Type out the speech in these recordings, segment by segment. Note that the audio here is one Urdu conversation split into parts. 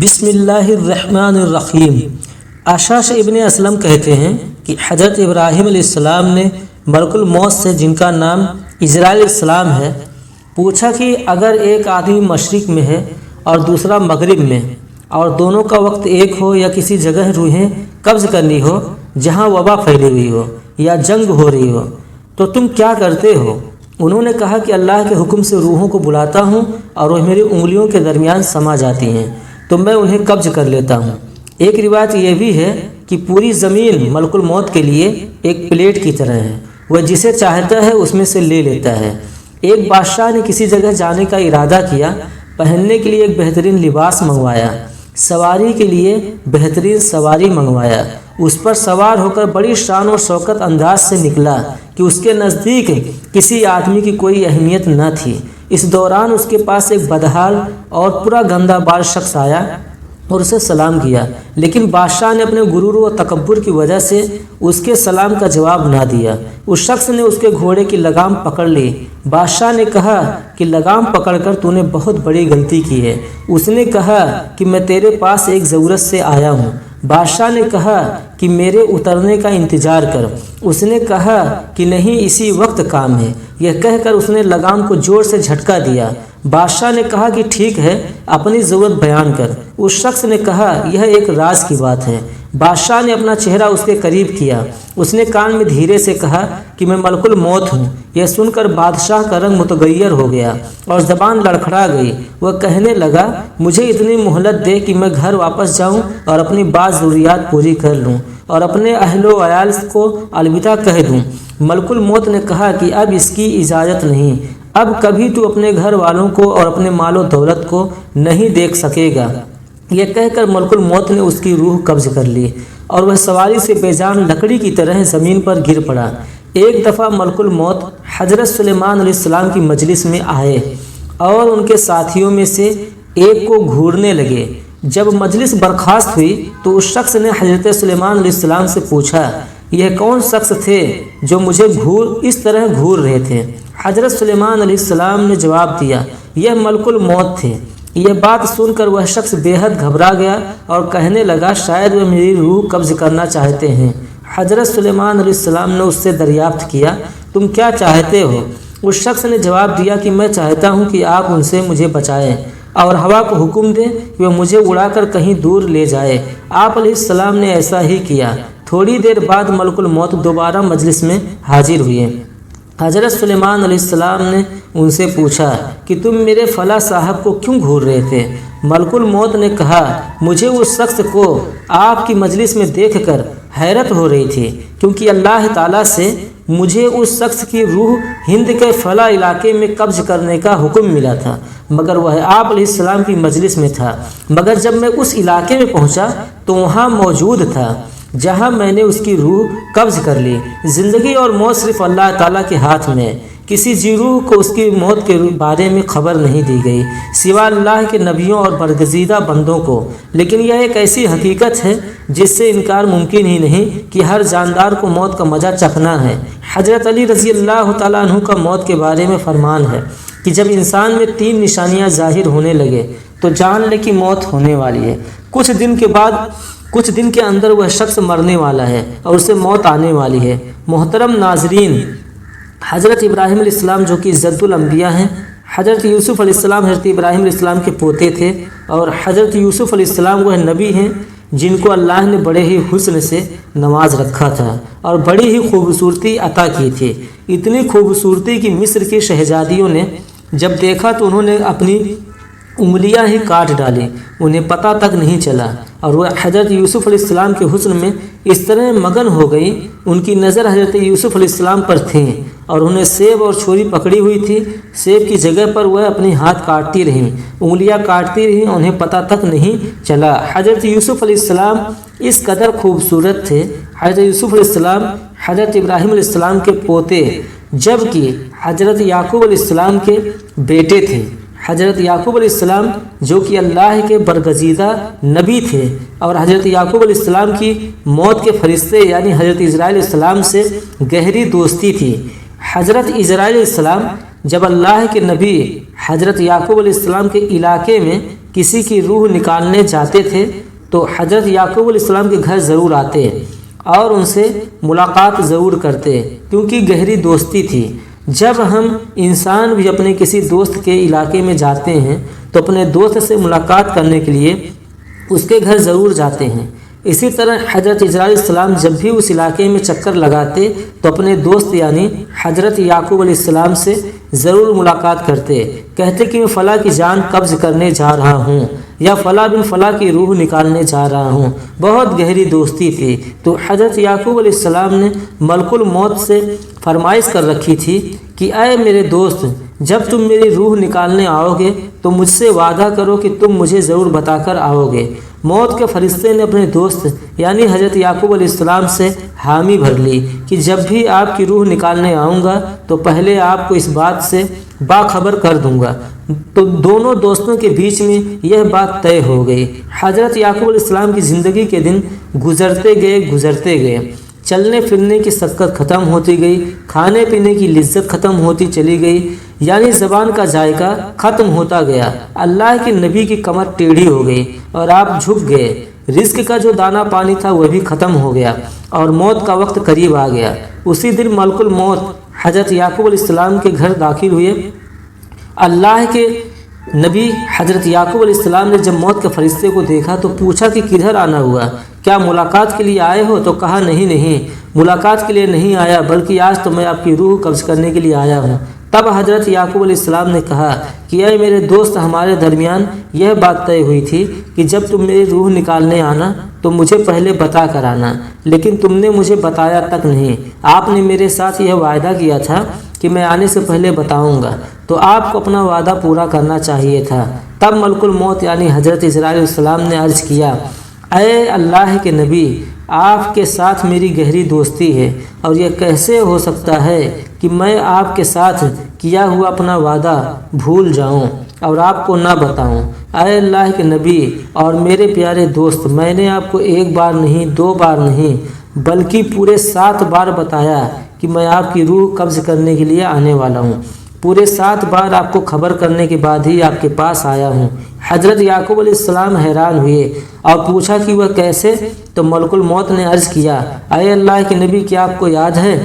بسم اللہ الرحمن الرحیم۔ عشاش ابن اسلم کہتے ہیں کہ حضرت ابراہیم علیہ السلام نے ملک الموت سے، جن کا نام عزرائیل علیہ السلام ہے، پوچھا کہ اگر ایک آدمی مشرق میں ہے اور دوسرا مغرب میں، اور دونوں کا وقت ایک ہو، یا کسی جگہ روحیں قبض کرنی ہو جہاں وبا پھیلی ہوئی ہو یا جنگ ہو رہی ہو، تو تم کیا کرتے ہو؟ انہوں نے کہا کہ اللہ کے حکم سے روحوں کو بلاتا ہوں اور وہ میری انگلیوں کے درمیان سما جاتی ہیں تو میں انہیں قبض کر لیتا ہوں۔ ایک روایت یہ بھی ہے کہ پوری زمین ملک الموت کے لیے ایک پلیٹ کی طرح ہے، وہ جسے چاہتا ہے اس میں سے لے لیتا ہے۔ ایک بادشاہ نے کسی جگہ جانے کا ارادہ کیا، پہننے کے لیے ایک بہترین لباس منگوایا، سواری کے لیے بہترین سواری منگوایا، اس پر سوار ہو کر بڑی شان اور شوکت انداز سے نکلا کہ اس کے نزدیک کسی آدمی کی کوئی اہمیت نہ تھی۔ اس دوران اس کے پاس ایک بدحال اور پورا گندہ بال شخص آیا اور اسے سلام کیا، لیکن بادشاہ نے اپنے غرور و تکبر کی وجہ سے اس کے سلام کا جواب نہ دیا۔ اس شخص نے اس کے گھوڑے کی لگام پکڑ لی۔ بادشاہ نے کہا کہ لگام پکڑ کر تو نے بہت بڑی غلطی کی ہے۔ اس نے کہا کہ میں تیرے پاس ایک ضرورت سے آیا ہوں۔ بادشاہ نے کہا کہ میرے اترنے کا انتظار کر۔ اس نے کہا کہ نہیں، اسی وقت کام ہے۔ یہ کہہ کر اس نے لگام کو زور سے جھٹکا دیا۔ بادشاہ نے کہا کہ ٹھیک ہے، اپنی ضرورت بیان کر۔ اس شخص نے کہا یہ ایک راز کی بات ہے۔ بادشاہ نے اپنا چہرہ اس کے قریب کیا۔ اس نے کان میں دھیرے سے کہا کہ میں ملک الموت ہوں۔ یہ سن کر بادشاہ کا رنگ متغیر ہو گیا اور زبان لڑکھڑا گئی۔ وہ کہنے لگا مجھے اتنی مہلت دے کہ میں گھر واپس جاؤں اور اپنی بعض ضروریات پوری کر لوں اور اپنے اہل و عیال کو الوداع کہہ دوں۔ ملک الموت نے کہا کہ اب اس کی اجازت نہیں، اب کبھی تو اپنے گھر والوں کو اور اپنے مال و دولت کو نہیں دیکھ سکے گا۔ یہ کہہ کر ملک الموت نے اس کی روح قبض کر لی اور وہ سواری سے بے جان لکڑی کی طرح زمین پر گر پڑا۔ ایک دفعہ ملک الموت حضرت سلیمان علیہ السلام کی مجلس میں آئے اور ان کے ساتھیوں میں سے ایک کو گھورنے لگے۔ جب مجلس برخاست ہوئی تو اس شخص نے حضرت سلیمان علیہ السلام سے پوچھا یہ کون شخص تھے جو مجھے اس طرح گھور رہے تھے؟ حضرت سلیمان علیہ السلام نے جواب دیا یہ ملک الموت تھے۔ یہ بات سن کر وہ شخص بے حد گھبرا گیا اور کہنے لگا شاید وہ میری روح قبض کرنا چاہتے ہیں۔ حضرت سلیمان علیہ السلام نے اس سے دریافت کیا تم کیا چاہتے ہو؟ اس شخص نے جواب دیا کہ میں چاہتا ہوں کہ آپ ان سے مجھے بچائیں اور ہوا کو حکم دیں کہ وہ مجھے اڑا کر کہیں دور لے جائے۔ آپ علیہ السلام نے ایسا ہی کیا۔ تھوڑی دیر بعد ملک الموت دوبارہ مجلس میں حاضر ہوئے۔ حضرت سلیمان علیہ السلام نے ان سے پوچھا کہ تم میرے فلاں صاحب کو کیوں گھور رہے تھے؟ ملک الموت نے کہا مجھے اس شخص کو آپ کی مجلس میں دیکھ کر حیرت ہو رہی تھی، کیونکہ اللہ تعالیٰ سے مجھے اس شخص کی روح ہند کے فلاں علاقے میں قبض کرنے کا حکم ملا تھا، مگر وہ آپ علیہ السلام کی مجلس میں تھا۔ مگر جب میں اس علاقے میں پہنچا تو وہاں موجود تھا جہاں میں نے اس کی روح قبض کر لی۔ زندگی اور موت صرف اللہ تعالیٰ کے ہاتھ میں، کسی جی روح کو اس کی موت کے بارے میں خبر نہیں دی گئی سوا اللہ کے نبیوں اور برگزیدہ بندوں کو۔ لیکن یہ ایک ایسی حقیقت ہے جس سے انکار ممکن ہی نہیں کہ ہر جاندار کو موت کا مزہ چکھنا ہے۔ حضرت علی رضی اللہ تعالیٰ عنہ کا موت کے بارے میں فرمان ہے کہ جب انسان میں 3 نشانیاں ظاہر ہونے لگے تو جان لے کہ موت ہونے والی ہے۔ کچھ دن کے اندر وہ شخص مرنے والا ہے اور اسے موت آنے والی ہے۔ محترم ناظرین، حضرت ابراہیم علیہ السلام جو کہ عزت الانبیاء ہیں، حضرت یوسف علیہ السلام حضرت ابراہیم علیہ السلام کے پوتے تھے، اور حضرت یوسف علیہ السلام وہ نبی ہیں جن کو اللہ نے بڑے ہی حسن سے نواز رکھا تھا اور بڑی ہی خوبصورتی عطا کی تھی۔ اتنی خوبصورتی کہ مصر کی شہزادیوں نے جب دیکھا تو انہوں نے اپنی انگلیاں ہی کاٹ ڈالی، انہیں پتہ تک نہیں چلا، اور وہ حضرت یوسف علیہ السلام کے حسن میں اس طرح مگن ہو گئی، ان کی نظر حضرت یوسف علیہ السلام پر تھیں اور انہیں سیب اور چھری پکڑی ہوئی تھی۔ سیب کی جگہ پر وہ اپنی ہاتھ کاٹتی رہیں، انگلیاں کاٹتی رہیں، انہیں پتہ تک نہیں چلا۔ حضرت یوسف علیہ السلام اس قدر خوبصورت تھے۔ حضرت یوسف علیہ السلام حضرت ابراہیم علیہ السلام کے پوتے، جبکہ حضرت یعقوب علیہ السلام کے بیٹے تھے۔ حضرت یعقوب علیہ السلام جو کہ اللہ کے برگزیدہ نبی تھے، اور حضرت یعقوب علیہ السلام کی موت کے فرشتے یعنی حضرت عزرائیل علیہ السلام سے گہری دوستی تھی۔ حضرت عزرائیل علیہ السلام جب اللہ کے نبی حضرت یعقوب علیہ السلام کے علاقے میں کسی کی روح نکالنے جاتے تھے تو حضرت یعقوب علیہ السلام کے گھر ضرور آتے اور ان سے ملاقات ضرور کرتے، کیونکہ گہری دوستی تھی۔ جب ہم انسان بھی اپنے کسی دوست کے علاقے میں جاتے ہیں تو اپنے دوست سے ملاقات کرنے کے لیے اس کے گھر ضرور جاتے ہیں۔ اسی طرح حضرت اجرائیل علیہ السلام جب بھی اس علاقے میں چکر لگاتے تو اپنے دوست یعنی حضرت یعقوب علیہ السلام سے ضرور ملاقات کرتے، کہتے کہ میں فلاں کی جان قبض کرنے جا رہا ہوں یا فلاں بن فلاں کی روح نکالنے جا رہا ہوں۔ بہت گہری دوستی تھی۔ تو حضرت یعقوب علیہ السلام نے ملک الموت سے فرمائش کر رکھی تھی کہ اے میرے دوست، جب تم میری روح نکالنے آؤ گے تو مجھ سے وعدہ کرو کہ تم مجھے ضرور بتا کر آؤ گے۔ موت کے فرشتے نے اپنے دوست یعنی حضرت یعقوب علیہ السلام سے حامی بھر لی کہ جب بھی آپ کی روح نکالنے آؤں گا تو پہلے آپ کو اس بات سے باخبر کر دوں گا۔ تو دونوں دوستوں کے بیچ میں یہ بات طے ہو گئی۔ حضرت یعقوب علیہ السلام کی زندگی کے دن گزرتے گئے، چلنے پھرنے کی سکت ختم ہوتی گئی، کھانے پینے کی لذت ختم ہوتی چلی گئی، یعنی زبان کا ذائقہ ختم ہوتا گیا۔ اللہ کے نبی کی کمر ٹیڑھی ہو گئی اور آپ جھک گئے۔ رزق کا جو دانہ پانی تھا وہ بھی ختم ہو گیا اور موت کا وقت قریب آ گیا۔ اسی دن ملک الموت حضرت یعقوب علیہ السلام کے گھر داخل ہوئے۔ اللہ کے نبی حضرت یعقوب علیہ السلام نے جب موت کے فرشتے کو دیکھا تو پوچھا کہ کدھر آنا ہوا، کیا ملاقات کے لیے آئے ہو؟ تو کہا نہیں، ملاقات کے لیے نہیں آیا، بلکہ آج تو میں آپ کی روح قبض کرنے کے لیے آیا ہوں۔ تب حضرت یعقوب علیہ السلام نے کہا کہ اے میرے دوست، ہمارے درمیان یہ بات طے ہوئی تھی کہ جب تم میری روح نکالنے آنا تو مجھے پہلے بتا کر آنا، لیکن تم نے مجھے بتایا تک نہیں۔ آپ نے میرے ساتھ یہ وعدہ کیا تھا کہ میں آنے سے پہلے بتاؤں گا، تو آپ کو اپنا وعدہ پورا کرنا چاہیے تھا۔ تب ملک الموت یعنی حضرت اجرائیل علیہ السلام نے عرض کیا، اے اللہ کے نبی، آپ کے ساتھ میری گہری دوستی ہے اور یہ کیسے ہو سکتا ہے کہ میں آپ کے ساتھ کیا ہوا اپنا وعدہ بھول جاؤں اور آپ کو نہ بتاؤں۔ اے اللہ کے نبی اور میرے پیارے دوست، میں نے آپ کو ایک بار نہیں، 2 بار نہیں، بلکہ پورے 7 بار بتایا کہ میں آپ کی روح قبض کرنے کے لیے آنے والا ہوں۔ پورے 7 بار آپ کو خبر کرنے کے بعد ہی آپ کے پاس آیا ہوں۔ حضرت یعقوب علیہ السلام حیران ہوئے اور پوچھا کہ وہ کیسے؟ تو ملک الموت نے عرض کیا، اے اللہ کے نبی، کیا آپ کو یاد ہے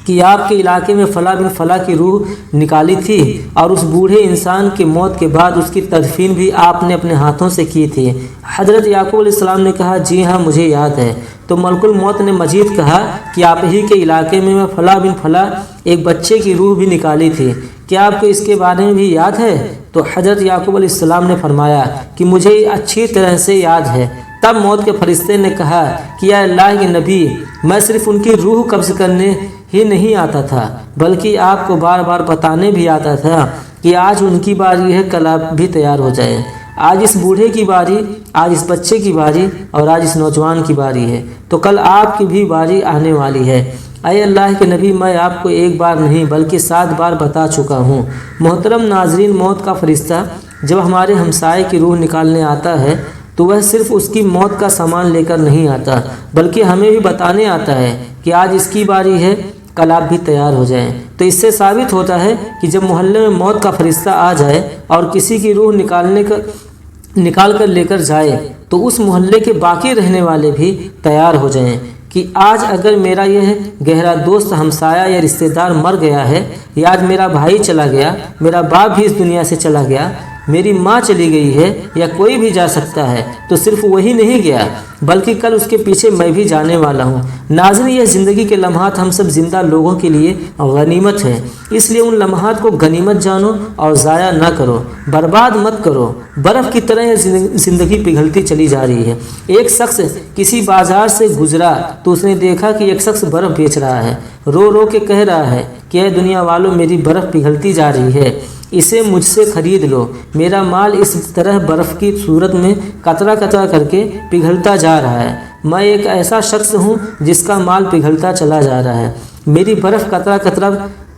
کہ آپ کے علاقے میں فلاں بن فلاں کی روح نکالی تھی اور اس بوڑھے انسان کے موت کے بعد اس کی تدفین بھی آپ نے اپنے ہاتھوں سے کی تھی؟ حضرت یعقوب علیہ السلام نے کہا، جی ہاں مجھے یاد ہے۔ تو ملک الموت نے مزید کہا کہ آپ ہی کے علاقے میں فلاں بن فلاں ایک بچے کی روح بھی نکالی تھی، کیا آپ کو اس کے بارے میں بھی یاد ہے؟ تو حضرت یعقوب علیہ السلام نے فرمایا کہ مجھے اچھی طرح سے یاد ہے۔ تب موت کے فرشتے نے کہا کہ اے اللہ کے نبی، میں صرف ان کی روح قبض کرنے ہی نہیں آتا تھا، بلکہ آپ کو بار بار بتانے بھی آتا تھا کہ آج ان کی باری ہے، کل آپ بھی تیار ہو جائیں۔ آج اس بوڑھے کی باری، آج اس بچے کی باری اور آج اس نوجوان کی باری ہے، تو کل آپ کی بھی باری آنے والی ہے۔ اے اللہ کے نبی، میں آپ کو ایک بار نہیں بلکہ 7 بار بتا چکا ہوں۔ محترم ناظرین، موت کا فرشتہ جب ہمارے ہمسائے کی روح نکالنے آتا ہے تو وہ صرف اس کی موت کا سامان لے کر نہیں آتا، بلکہ ہمیں بھی بتانے آتا ہے کہ آج اس کی باری ہے، کل آپ بھی تیار ہو جائیں۔ تو اس سے ثابت ہوتا ہے کہ جب محلے میں موت کا فرشتہ آ جائے اور کسی کی روح نکال کر لے کر جائے تو اس محلے کے باقی رہنے والے بھی تیار ہو جائیں کہ آج اگر میرا یہ گہرا دوست، ہمسایہ یا رشتہ دار مر گیا ہے، یا آج میرا بھائی چلا گیا، میرا باپ بھی اس دنیا سے چلا گیا، میری ماں چلی گئی ہے، یا کوئی بھی جا سکتا ہے، تو صرف وہی نہیں گیا بلکہ کل اس کے پیچھے میں بھی جانے والا ہوں۔ ناظرین، یہ زندگی کے لمحات ہم سب زندہ لوگوں کے لیے غنیمت ہے، اس لیے ان لمحات کو غنیمت جانو اور ضائع نہ کرو، برباد مت کرو۔ برف کی طرح یہ زندگی پگھلتی چلی جا رہی ہے۔ ایک شخص کسی بازار سے گزرا تو اس نے دیکھا کہ ایک شخص برف بیچ رہا ہے، رو رو کے کہہ رہا ہے کہ اے دنیا والوں، میری برف پگھلتی جا رہی ہے، اسے مجھ سے خرید لو۔ میرا مال اس طرح برف کی صورت میں قطرہ قطرہ کر کے پگھلتا جا رہا ہے۔ میں ایک ایسا شخص ہوں جس کا مال پگھلتا چلا جا رہا ہے، میری برف قطرہ قطرہ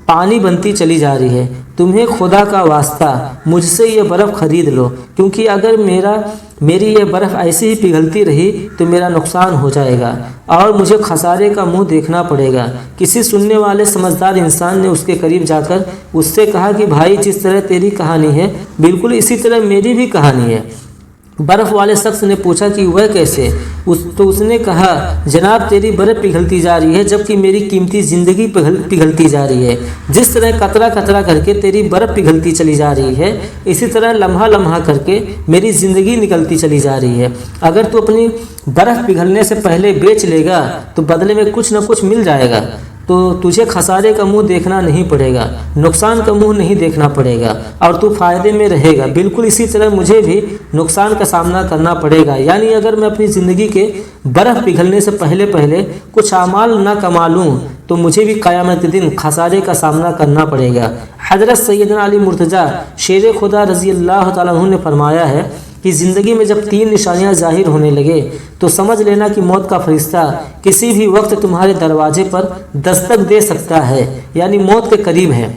پانی بنتی چلی جا رہی ہے۔ تمہیں خدا کا واسطہ مجھ سے یہ برف خرید لو، کیونکہ اگر میری یہ برف ایسی ہی پگھلتی رہی تو میرا نقصان ہو جائے گا اور مجھے خسارے کا منہ دیکھنا پڑے گا۔ کسی سننے والے سمجھدار انسان نے اس کے قریب جا کر اس سے کہا کہ بھائی، جس طرح تیری کہانی ہے بالکل اسی طرح میری بھی کہانی ہے۔ برف والے شخص نے پوچھا کہ وہ کیسے؟ تو اس نے کہا، جناب تیری برف پگھلتی جا رہی ہے جبکہ میری قیمتی زندگی پگھلتی جا رہی ہے۔ جس طرح قطرہ قطرہ کر کے تیری برف پگھلتی چلی جا رہی ہے، اسی طرح لمحہ لمحہ کر کے میری زندگی نکلتی چلی جا رہی ہے۔ اگر تو اپنی برف پگھلنے سے پہلے بیچ لے گا تو بدلے میں کچھ نہ کچھ مل جائے گا، تو تجھے خسارے کا منہ دیکھنا نہیں پڑے گا، نقصان کا منہ نہیں دیکھنا پڑے گا اور تو فائدے میں رہے گا۔ بالکل اسی طرح مجھے بھی نقصان کا سامنا کرنا پڑے گا، یعنی اگر میں اپنی زندگی کے برف پگھلنے سے پہلے کچھ اعمال نہ کما لوں تو مجھے بھی قیامت کے دن خسارے کا سامنا کرنا پڑے گا۔ حضرت سیدنا علی مرتضیٰ شیر خدا رضی اللہ تعالیٰ عنہ نے فرمایا ہے کہ زندگی میں جب 3 نشانیاں ظاہر ہونے لگے تو سمجھ لینا کہ موت کا فرشتہ کسی بھی وقت تمہارے دروازے پر دستک دے سکتا ہے، یعنی موت کے قریب ہے۔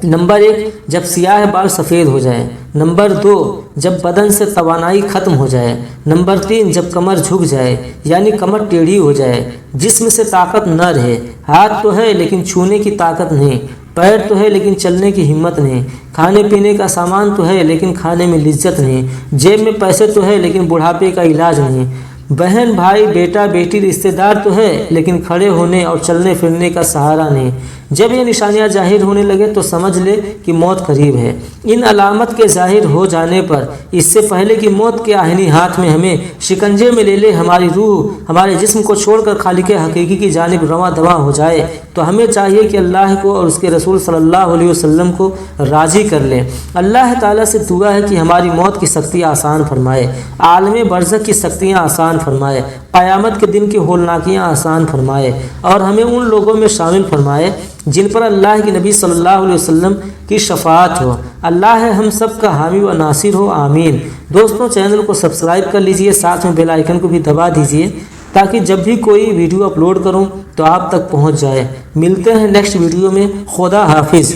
نمبر 1، جب سیاہ بال سفید ہو جائے۔ نمبر 2، جب بدن سے توانائی ختم ہو جائے۔ نمبر 3، جب کمر جھک جائے، یعنی کمر ٹیڑھی ہو جائے، جسم سے طاقت نہ رہے، ہاتھ تو ہے لیکن چھونے کی طاقت نہیں، پیر تو ہے لیکن چلنے کی ہمت نہیں، کھانے پینے کا سامان تو ہے لیکن کھانے میں لذت نہیں، جیب میں پیسے تو ہے لیکن بڑھاپے کا علاج نہیں، بہن بھائی بیٹا بیٹی رشتہ دار تو ہے لیکن کھڑے ہونے اور چلنے پھرنے کا سہارا نہیں۔ جب یہ نشانیاں ظاہر ہونے لگے تو سمجھ لے کہ موت قریب ہے۔ ان علامت کے ظاہر ہو جانے پر اس سے پہلے کہ موت کے آہنی ہاتھ میں ہمیں شکنجے میں لے لے، ہماری روح ہمارے جسم کو چھوڑ کر خالق حقیقی کی جانب رواں دواں ہو جائے، تو ہمیں چاہیے کہ اللہ کو اور اس کے رسول صلی اللہ علیہ وسلم کو راضی کر لیں۔ اللہ تعالیٰ سے دعا ہے کہ ہماری موت کی سختیاں آسان فرمائے، عالم برزخ کی سختیاں آسان فرمائے، قیامت کے دن کی ہولناکیاں آسان فرمائے اور ہمیں ان لوگوں میں شامل فرمائے جن پر اللہ کے نبی صلی اللہ علیہ وسلم کی شفاعت ہو۔ اللہ ہم سب کا حامی و ناصر ہو، آمین۔ دوستوں، چینل کو سبسکرائب کر لیجئے، ساتھ میں بیل آئیکن کو بھی دبا دیجئے تاکہ جب بھی کوئی ویڈیو اپلوڈ کروں تو آپ تک پہنچ جائے۔ ملتے ہیں نیکسٹ ویڈیو میں۔ خدا حافظ۔